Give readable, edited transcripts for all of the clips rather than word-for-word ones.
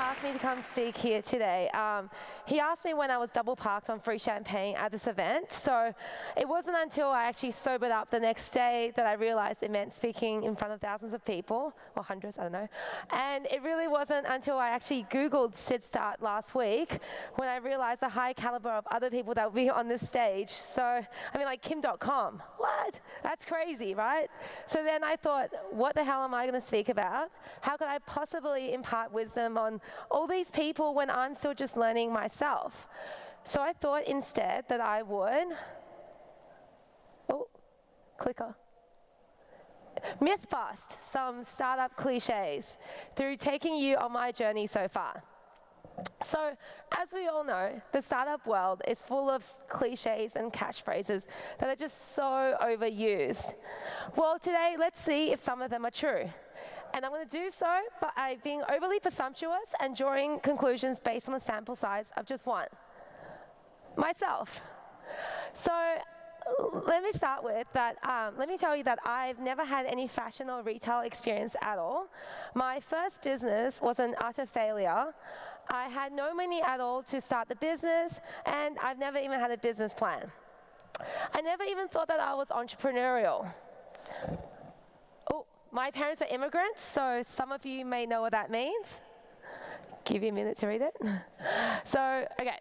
asked me to come speak here today. He asked me when I was double parked on free champagne at this event. So it wasn't until I actually sobered up the next day that I realized it meant speaking in front of thousands of people, or hundreds, I don't know. And it really wasn't until I actually Googled Sid Start last week when I realized the high caliber of other people that will be on this stage. So, I mean, like Kim.com. What? That's crazy, right? So then I thought, what the hell am I going to speak about? How could I possibly impart wisdom on all these people when I'm still just learning myself? So I thought instead that I would, clicker, myth-bust some startup cliches through taking you on my journey so far. So, as we all know, the startup world is full of cliches and catchphrases that are just so overused. Well, today, let's see if some of them are true. And I'm going to do so by being overly presumptuous and drawing conclusions based on a sample size of just one, myself. So, let me start with that. Let me tell you that I've never had any fashion or retail experience at all. My first business was an utter failure. I had no money at all to start the business, and I've never even had a business plan. I never even thought that I was entrepreneurial. Oh, my parents are immigrants, so some of you may know what that means. Give you a minute to read it. So, okay,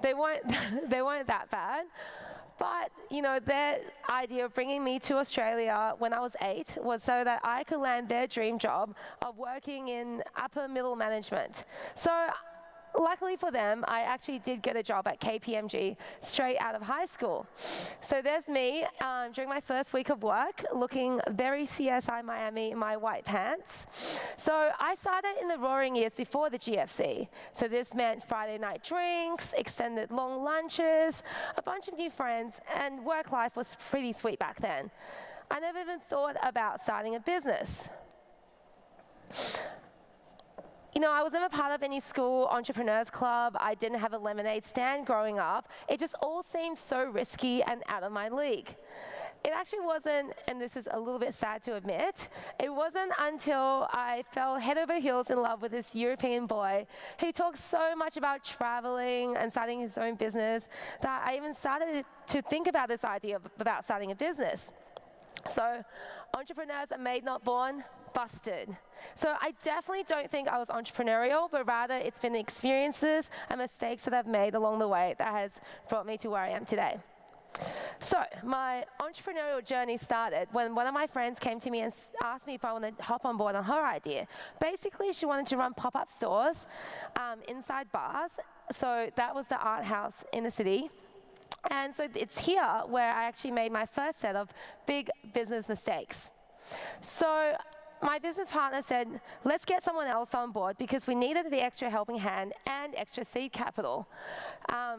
they weren't that bad. But, you know, their idea of bringing me to Australia when I was 8 was so that I could land their dream job of working in upper middle management. So luckily for them, I actually did get a job at KPMG straight out of high school. So there's me during my first week of work looking very CSI Miami in my white pants. So I started in the roaring years before the GFC. So this meant Friday night drinks, extended long lunches, a bunch of new friends, and work life was pretty sweet back then. I never even thought about starting a business. You know, I was never part of any school entrepreneurs club. I didn't have a lemonade stand growing up. It just all seemed so risky and out of my league. It actually wasn't, and this is a little bit sad to admit, it wasn't until I fell head over heels in love with this European boy who talked so much about traveling and starting his own business that I even started to think about this idea about starting a business. So, entrepreneurs are made, not born, busted. So I definitely don't think I was entrepreneurial, but rather it's been the experiences and mistakes that I've made along the way that has brought me to where I am today. So my entrepreneurial journey started when one of my friends came to me and asked me if I wanted to hop on board on her idea. Basically, she wanted to run pop-up stores inside bars. So that was the art house in the city. And so it's here where I actually made my first set of big business mistakes. So my business partner said, let's get someone else on board because we needed the extra helping hand and extra seed capital.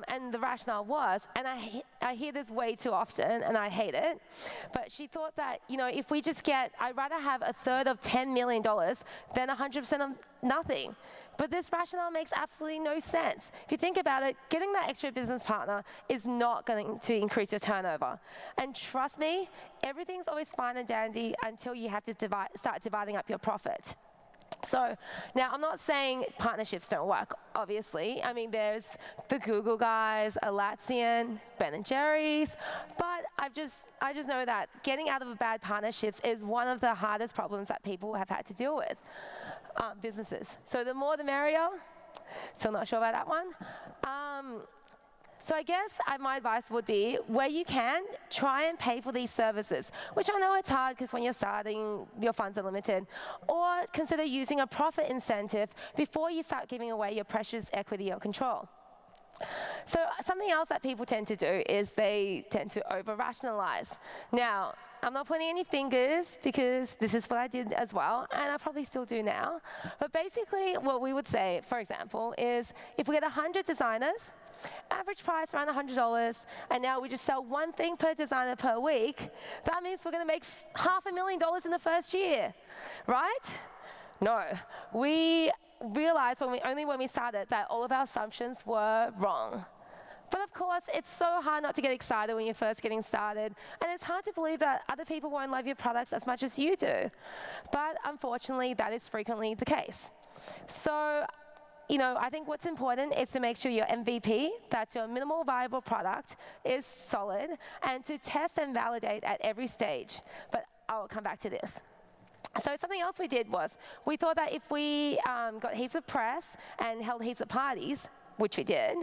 And the rationale was, and I hear this way too often and I hate it, but she thought that, you know, if we just get, I'd rather have a third of $10 million than 100% of nothing. But this rationale makes absolutely no sense. If you think about it, getting that extra business partner is not going to increase your turnover. And trust me, everything's always fine and dandy until you have to start dividing up your profit. So now I'm not saying partnerships don't work, obviously. I mean, there's the Google guys, Atlassian, Ben & Jerry's, but I just know that getting out of bad partnerships is one of the hardest problems that people have had to deal with, businesses. So the more the merrier. Still not sure about that one. So I guess my advice would be, where you can, try and pay for these services, which I know it's hard because when you're starting, your funds are limited. Or consider using a profit incentive before you start giving away your precious equity or control. So something else that people tend to do is they tend to over-rationalize. Now, I'm not pointing any fingers because this is what I did as well, and I probably still do now. But basically, what we would say, for example, is if we get 100 designers, average price around $100, and now we just sell one thing per designer per week, that means we're going to make $500,000 in the first year, right? No. We realized only when we started that all of our assumptions were wrong. But of course, it's so hard not to get excited when you're first getting started, and it's hard to believe that other people won't love your products as much as you do. But unfortunately, that is frequently the case. So I think what's important is to make sure your MVP, that's your minimal viable product, is solid, and to test and validate at every stage. But I'll come back to this. So something else we did was, we thought that if we got heaps of press and held heaps of parties, which we did.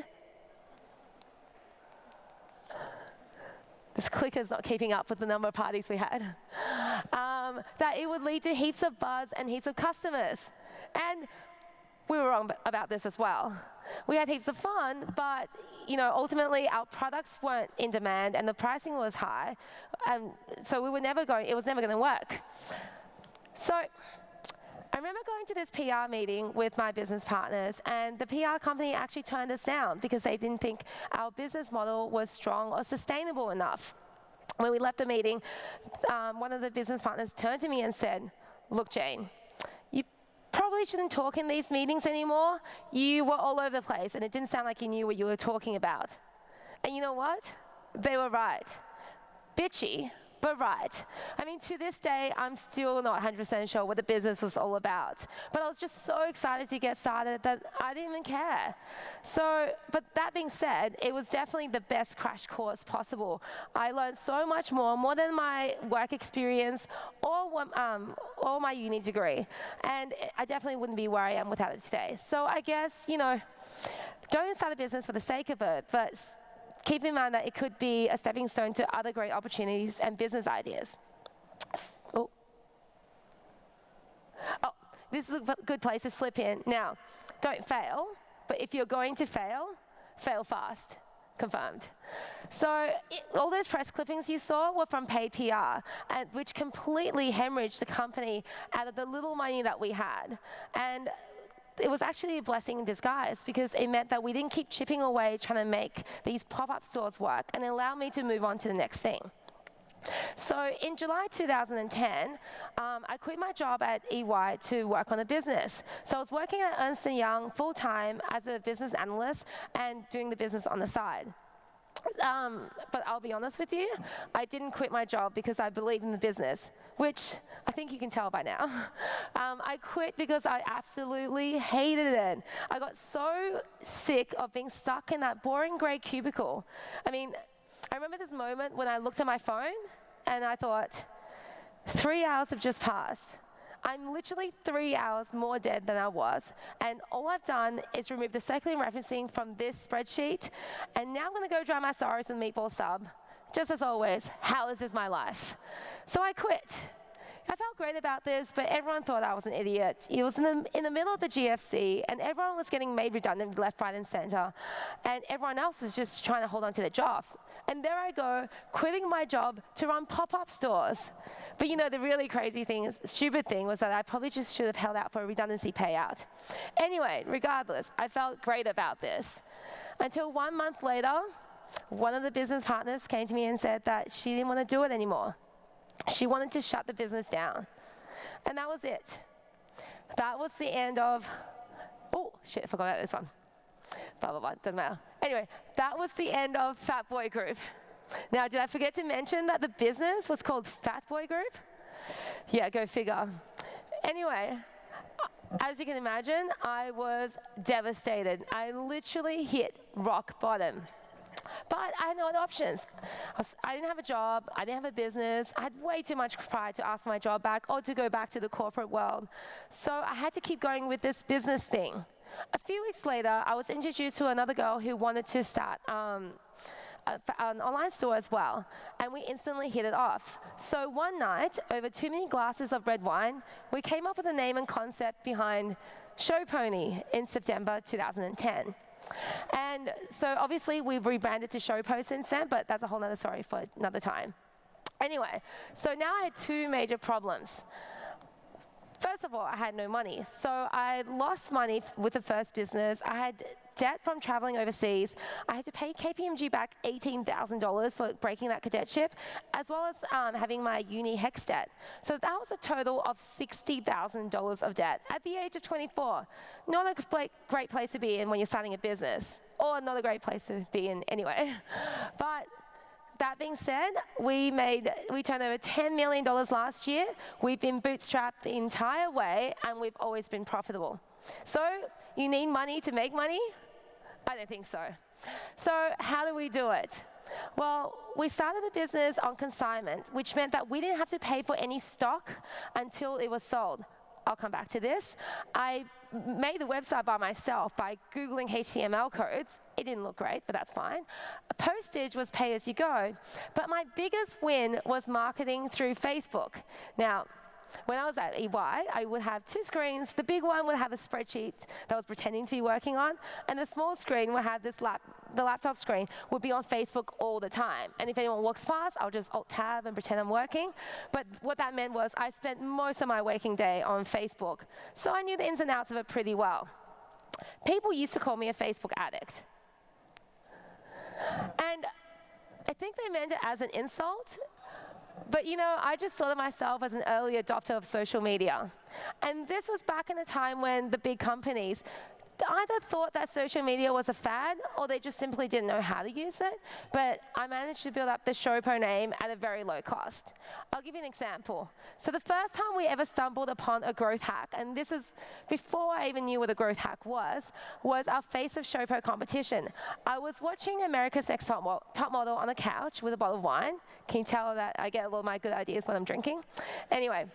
This clicker's not keeping up with the number of parties we had. That it would lead to heaps of buzz and heaps of customers. And we were wrong about this as well. We had heaps of fun, but ultimately our products weren't in demand and the pricing was high, so it was never going to work. So I remember going to this PR meeting with my business partners, and the PR company actually turned us down because they didn't think our business model was strong or sustainable enough. When we left the meeting, one of the business partners turned to me and said, "Look, Jane, you probably shouldn't talk in these meetings anymore. You were all over the place, and it didn't sound like you knew what you were talking about." And you know what? They were right. Bitchy, but right. I mean, to this day, I'm still not 100% sure what the business was all about. But I was just so excited to get started that I didn't even care. But that being said, it was definitely the best crash course possible. I learned so much more than my work experience or my uni degree. And I definitely wouldn't be where I am without it today. So I guess, don't start a business for the sake of it, but keep in mind that it could be a stepping stone to other great opportunities and business ideas. Oh, this is a good place to slip in. Now, don't fail, but if you're going to fail, fail fast. Confirmed. So all those press clippings you saw were from paid PR, which completely hemorrhaged the company out of the little money that we had. And it was actually a blessing in disguise because it meant that we didn't keep chipping away trying to make these pop-up stores work, and it allowed me to move on to the next thing. So in July 2010, I quit my job at EY to work on a business. So I was working at Ernst & Young full-time as a business analyst and doing the business on the side. But I'll be honest with you, I didn't quit my job because I believed in the business, which I think you can tell by now. I quit because I absolutely hated it. I got so sick of being stuck in that boring grey cubicle. I mean, I remember this moment when I looked at my phone and I thought, 3 hours have just passed. I'm literally 3 hours more dead than I was, and all I've done is remove the circling referencing from this spreadsheet, and now I'm going to go dry my sorrows with meatball sub. Just as always, how is this my life? So I quit. I felt great about this, but everyone thought I was an idiot. It was in the middle of the GFC, and everyone was getting made redundant left, right, and center, and everyone else was just trying to hold on to their jobs. And there I go, quitting my job to run pop-up stores. But the really crazy thing, stupid thing, was that I probably just should have held out for a redundancy payout. Anyway, regardless, I felt great about this. Until 1 month later, one of the business partners came to me and said that she didn't want to do it anymore. She wanted to shut the business down. And that was it. That was the end of, oh, shit, I forgot about this one. Blah, blah, blah, doesn't matter. Anyway, that was the end of Fat Boy Group. Now, did I forget to mention that the business was called Fat Boy Group? Yeah, go figure. Anyway, as you can imagine, I was devastated. I literally hit rock bottom. But I had no other options. I didn't have a job, I didn't have a business, I had way too much pride to ask my job back or to go back to the corporate world. So I had to keep going with this business thing. A few weeks later, I was introduced to another girl who wanted to start an online store as well, and we instantly hit it off. So one night, over too many glasses of red wine, we came up with a name and concept behind Show Pony in September 2010. And so obviously we've rebranded to Showpo since then, but that's a whole other story for another time. Anyway, so now I had two major problems. First of all, I had no money. So I lost money with the first business. I had debt from traveling overseas. I had to pay KPMG back $18,000 for breaking that cadetship, as well as having my uni HEX debt. So that was a total of $60,000 of debt at the age of 24. Not a great place to be in when you're starting a business, or not a great place to be in anyway. But that being said, we turned over $10 million last year. We've been bootstrapped the entire way, and we've always been profitable. So you need money to make money? I don't think so. So how do we do it? Well, we started the business on consignment, which meant that we didn't have to pay for any stock until it was sold. I'll come back to this. I made the website by myself by Googling HTML codes. It didn't look great, but that's fine. Postage was pay as you go. But my biggest win was marketing through Facebook. Now, when I was at EY, I would have two screens. The big one would have a spreadsheet that I was pretending to be working on, and the small screen would have the laptop screen would be on Facebook all the time. And if anyone walks past, I'll just Alt-Tab and pretend I'm working. But what that meant was I spent most of my waking day on Facebook, so I knew the ins and outs of it pretty well. People used to call me a Facebook addict. And I think they meant it as an insult. But you know, I just thought of myself as an early adopter of social media. And this was back in a time when the big companies either thought that social media was a fad, or they just simply didn't know how to use it. But I managed to build up the Showpo name at a very low cost. I'll give you an example. So the first time we ever stumbled upon a growth hack, and this is before I even knew what a growth hack was our Face of Showpo competition. I was watching America's Next Top Model on a couch with a bottle of wine. Can you tell that I get a lot of my good ideas when I'm drinking? Anyway.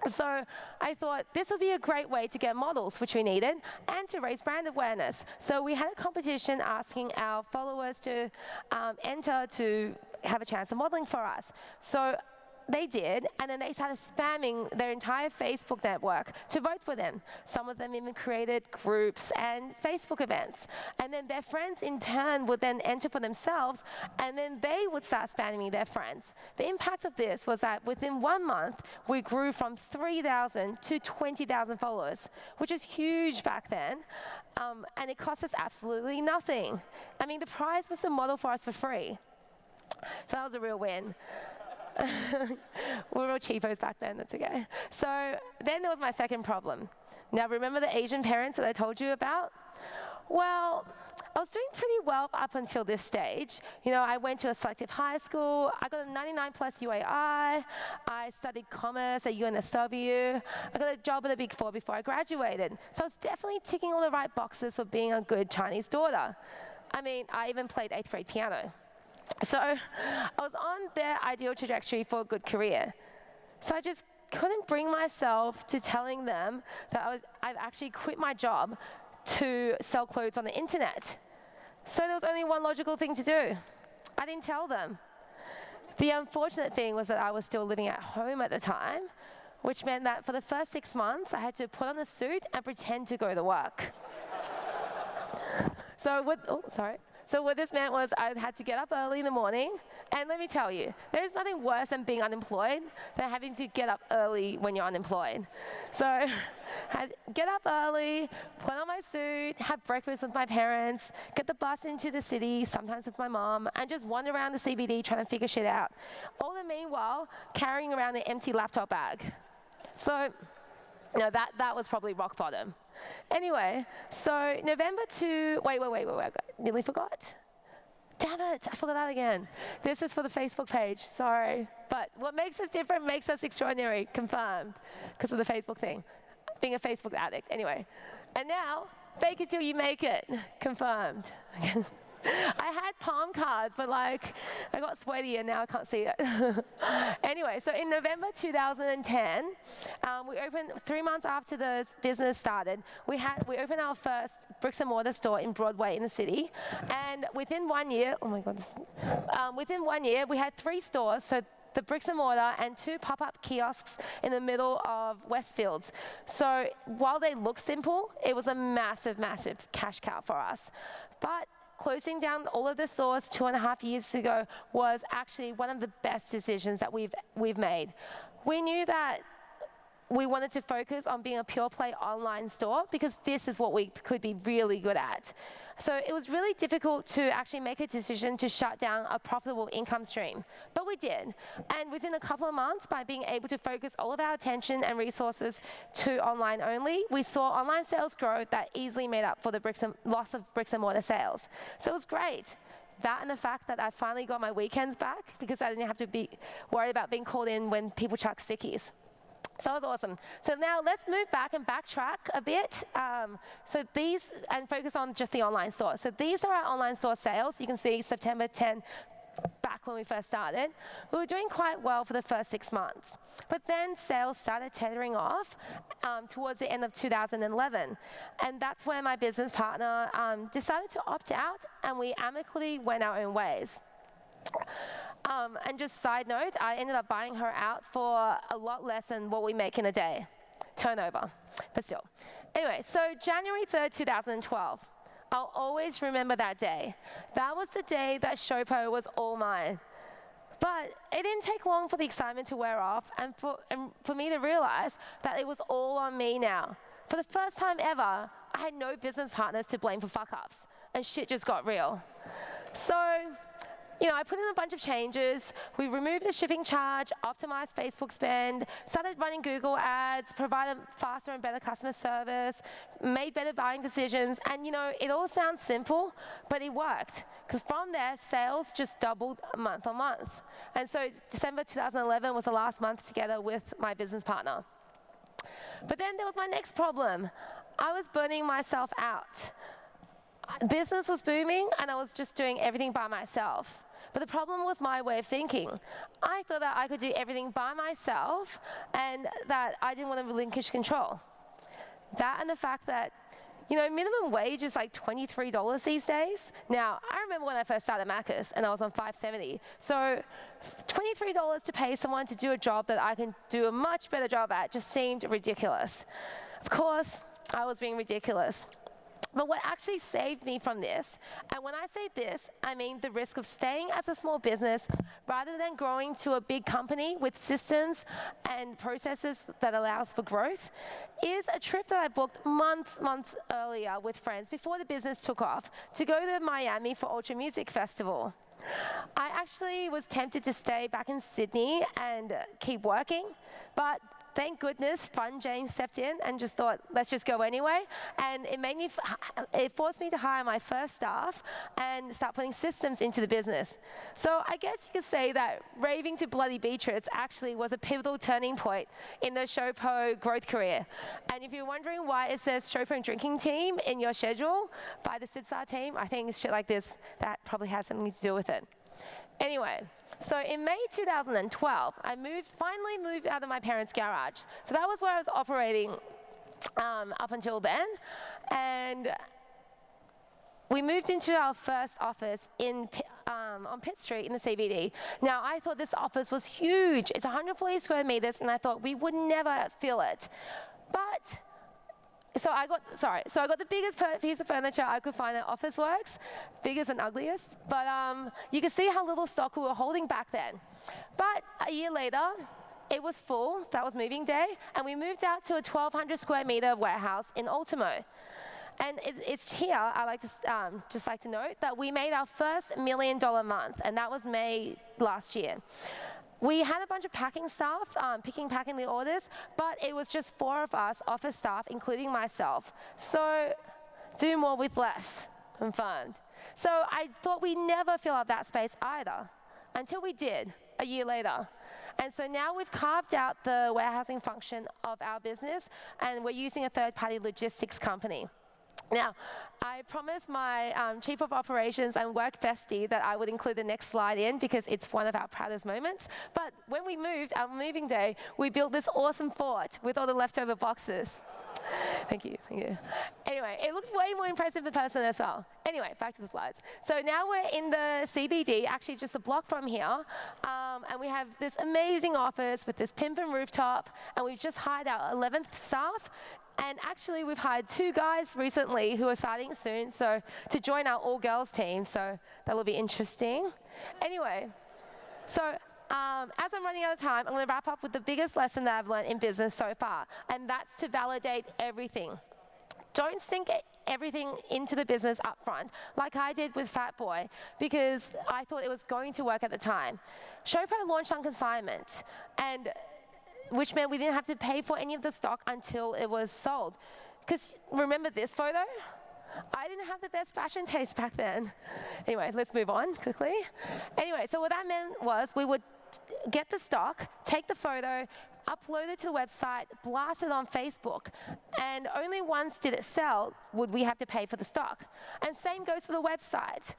So I thought this would be a great way to get models, which we needed, and to raise brand awareness. So we had a competition asking our followers to enter to have a chance of modeling for us. So they did, and then they started spamming their entire Facebook network to vote for them. Some of them even created groups and Facebook events. And then their friends in turn would then enter for themselves, and then they would start spamming their friends. The impact of this was that within 1 month, we grew from 3,000 to 20,000 followers, which is huge back then. And it cost us absolutely nothing. I mean, the prize was to model for us for free. So that was a real win. We were all cheapos back then, that's okay. So then there was my second problem. Now remember the Asian parents that I told you about? Well, I was doing pretty well up until this stage. You know, I went to a selective high school, I got a 99 plus UAI, I studied commerce at UNSW, I got a job at the Big Four before I graduated. So I was definitely ticking all the right boxes for being a good Chinese daughter. I mean, I even played 8th grade piano. So I was on their ideal trajectory for a good career. So I just couldn't bring myself to telling them that I've actually quit my job to sell clothes on the internet. So there was only one logical thing to do. I didn't tell them. The unfortunate thing was that I was still living at home at the time, which meant that for the first 6 months, I had to put on a suit and pretend to go to work. So what this meant was I had to get up early in the morning, and let me tell you, there's nothing worse than being unemployed than having to get up early when you're unemployed. So I had to get up early, put on my suit, have breakfast with my parents, get the bus into the city, sometimes with my mom, and just wander around the CBD trying to figure shit out. All the meanwhile, carrying around an empty laptop bag. So you know, that was probably rock bottom. Anyway, so November wait, I nearly forgot. Damn it, I forgot that again. This is for the Facebook page, sorry. But what makes us different makes us extraordinary, confirmed, because of the Facebook thing. Being a Facebook addict, anyway. And now, fake it till you make it, confirmed. I had palm cards, but like, I got sweaty and now I can't see it. Anyway, so in November 2010, we opened, 3 months after the business started, we opened our first bricks and mortar store in Broadway in the city. And within 1 year, oh my God, within 1 year, we had 3 stores, so the bricks and mortar and 2 pop-up kiosks in the middle of Westfields. So while they look simple, it was a massive, massive cash cow for us. But closing down all of the stores 2.5 years ago was actually one of the best decisions that we've made. We knew that we wanted to focus on being a pure play online store because this is what we could be really good at. So it was really difficult to actually make a decision to shut down a profitable income stream, but we did. And within a couple of months, by being able to focus all of our attention and resources to online only, we saw online sales grow that easily made up for the loss of bricks and mortar sales. So it was great. That and the fact that I finally got my weekends back because I didn't have to be worried about being called in when people chuck stickies. So that was awesome. So now let's move back and backtrack a bit. And focus on just the online store. So these are our online store sales. You can see September 10, back when we first started. We were doing quite well for the first 6 months. But then sales started tethering off towards the end of 2011. And that's where my business partner decided to opt out, and we amicably went our own ways. And just side note, I ended up buying her out for a lot less than what we make in a day, turnover, but still. Anyway, so January 3rd, 2012. I'll always remember that day. That was the day that Showpo was all mine. But it didn't take long for the excitement to wear off and for me to realize that it was all on me now. For the first time ever, I had no business partners to blame for fuck-ups, and shit just got real. So, I put in a bunch of changes. We removed the shipping charge, optimized Facebook spend, started running Google ads, provided faster and better customer service, made better buying decisions. And it all sounds simple, but it worked. Because from there, sales just doubled month on month. And so December 2011 was the last month together with my business partner. But then there was my next problem. I was burning myself out. Business was booming, and I was just doing everything by myself. But the problem was my way of thinking. I thought that I could do everything by myself and that I didn't want to relinquish control. That and the fact that, minimum wage is like $23 these days. Now, I remember when I first started Macca's and I was on $5.70. So $23 to pay someone to do a job that I can do a much better job at just seemed ridiculous. Of course, I was being ridiculous. But what actually saved me from this, and when I say this, I mean the risk of staying as a small business rather than growing to a big company with systems and processes that allows for growth, is a trip that I booked months earlier with friends before the business took off to go to Miami for Ultra Music Festival. I actually was tempted to stay back in Sydney and keep working, but thank goodness, Fun Jane stepped in and just thought, let's just go anyway. And it forced me to hire my first staff and start putting systems into the business. So I guess you could say that raving to Bloody Beatrice actually was a pivotal turning point in the Showpo growth career. And if you're wondering why it says Showpo drinking team in your schedule by the SidStar team, I think shit like this, that probably has something to do with it. Anyway, so in May 2012, I finally moved out of my parents' garage. So that was where I was operating up until then. And we moved into our first office on Pitt Street in the CBD. Now, I thought this office was huge. It's 140 square meters, and I thought we would never fill it. But So I got the biggest piece of furniture I could find at Officeworks, biggest and ugliest. But you can see how little stock we were holding back then. But a year later, it was full. That was moving day, and we moved out to a 1,200 square meter warehouse in Ultimo. And it's here, I like to just like to note that we made our first $1 million month, and that was May last year. We had a bunch of packing staff, packing the orders, but it was just 4 of us, office staff, including myself. So do more with less, confirmed. So I thought we'd never fill up that space either, until we did, a year later. And so now we've carved out the warehousing function of our business, and we're using a third-party logistics company. Now, I promised my Chief of Operations and work bestie that I would include the next slide in because it's one of our proudest moments. But when we moved, our moving day, we built this awesome fort with all the leftover boxes. Thank you. Anyway, it looks way more impressive in person as well. Anyway, back to the slides. So now we're in the CBD, actually just a block from here, and we have this amazing office with this pimpin' rooftop, and we've just hired our 11th staff. And actually, we've hired 2 guys recently who are starting soon, so to join our all-girls team, so that'll be interesting. Anyway, so as I'm running out of time, I'm going to wrap up with the biggest lesson that I've learned in business so far, and that's to validate everything. Don't sink everything into the business up front, like I did with Fat Boy, because I thought it was going to work at the time. Showpo launched on consignment, which meant we didn't have to pay for any of the stock until it was sold. Because remember this photo? I didn't have the best fashion taste back then. Anyway, let's move on quickly. Anyway, so what that meant was we would get the stock, take the photo, upload it to the website, blast it on Facebook, and only once did it sell would we have to pay for the stock. And same goes for the website.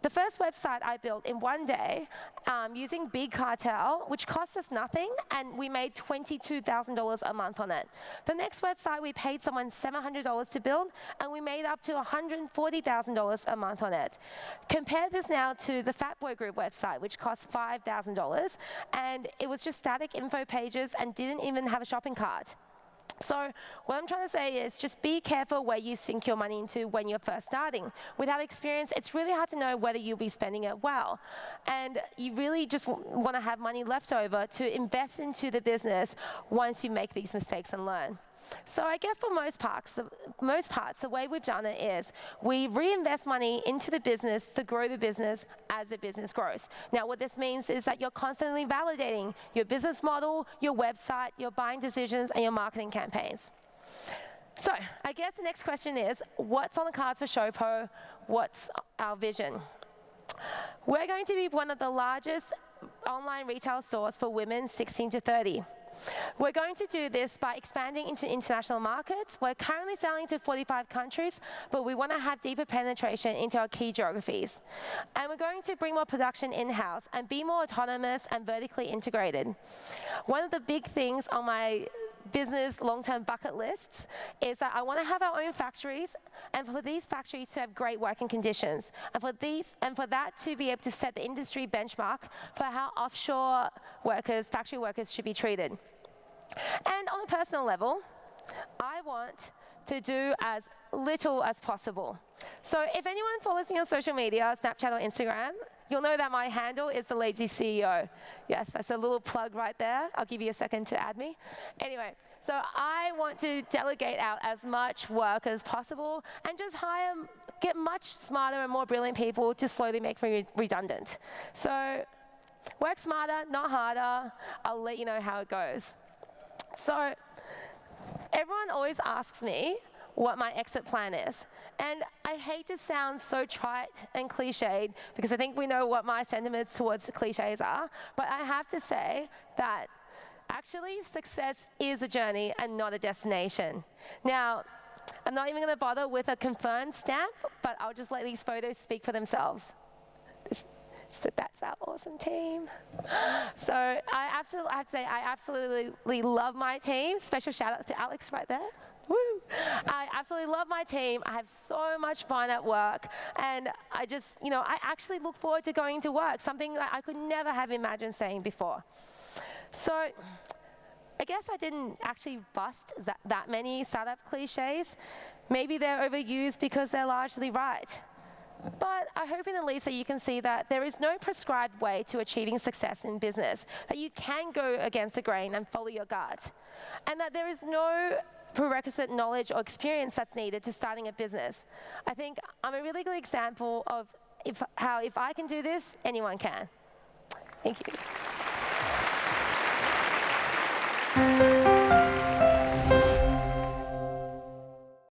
The first website I built in one day using Big Cartel, which cost us nothing, and we made $22,000 a month on it. The next website, we paid someone $700 to build, and we made up to $140,000 a month on it. Compare this now to the Fat Boy Group website, which cost $5,000, and it was just static info pages and didn't even have a shopping cart. So what I'm trying to say is just be careful where you sink your money into when you're first starting. Without experience, it's really hard to know whether you'll be spending it well. And you really just want to have money left over to invest into the business once you make these mistakes and learn. So I guess for most parts, the way we've done it is we reinvest money into the business to grow the business as the business grows. Now, what this means is that you're constantly validating your business model, your website, your buying decisions, and your marketing campaigns. So I guess the next question is, what's on the cards for Showpo? What's our vision? We're going to be one of the largest online retail stores for women 16 to 30. We're going to do this by expanding into international markets. We're currently selling to 45 countries, but we want to have deeper penetration into our key geographies. And we're going to bring more production in-house and be more autonomous and vertically integrated. One of the big things on my business long-term bucket lists is that I want to have our own factories, and for these factories to have great working conditions, and for that to be able to set the industry benchmark for how offshore workers, factory workers should be treated. And on a personal level, I want to do as little as possible. So if anyone follows me on social media, Snapchat or Instagram, you'll know that my handle is the Lazy CEO. Yes, that's a little plug right there. I'll give you a second to add me. Anyway, so I want to delegate out as much work as possible and just get much smarter and more brilliant people to slowly make me redundant. So work smarter, not harder. I'll let you know how it goes. So everyone always asks me what my exit plan is. And I hate to sound so trite and cliched, because I think we know what my sentiments towards the cliches are, but I have to say that actually success is a journey and not a destination. Now, I'm not even going to bother with a confirmed stamp, but I'll just let these photos speak for themselves. That's our awesome team. So I have to say, I absolutely love my team. Special shout out to Alex right there. Woo! I absolutely love my team. I have so much fun at work. And I just, I actually look forward to going to work, something that I could never have imagined saying before. So I guess I didn't actually bust that many startup cliches. Maybe they're overused because they're largely right. But I hope in at least that you can see that there is no prescribed way to achieving success in business, that you can go against the grain and follow your gut, and that there is no prerequisite knowledge or experience that's needed to starting a business. I think I'm a really good example of how if I can do this, anyone can. Thank you.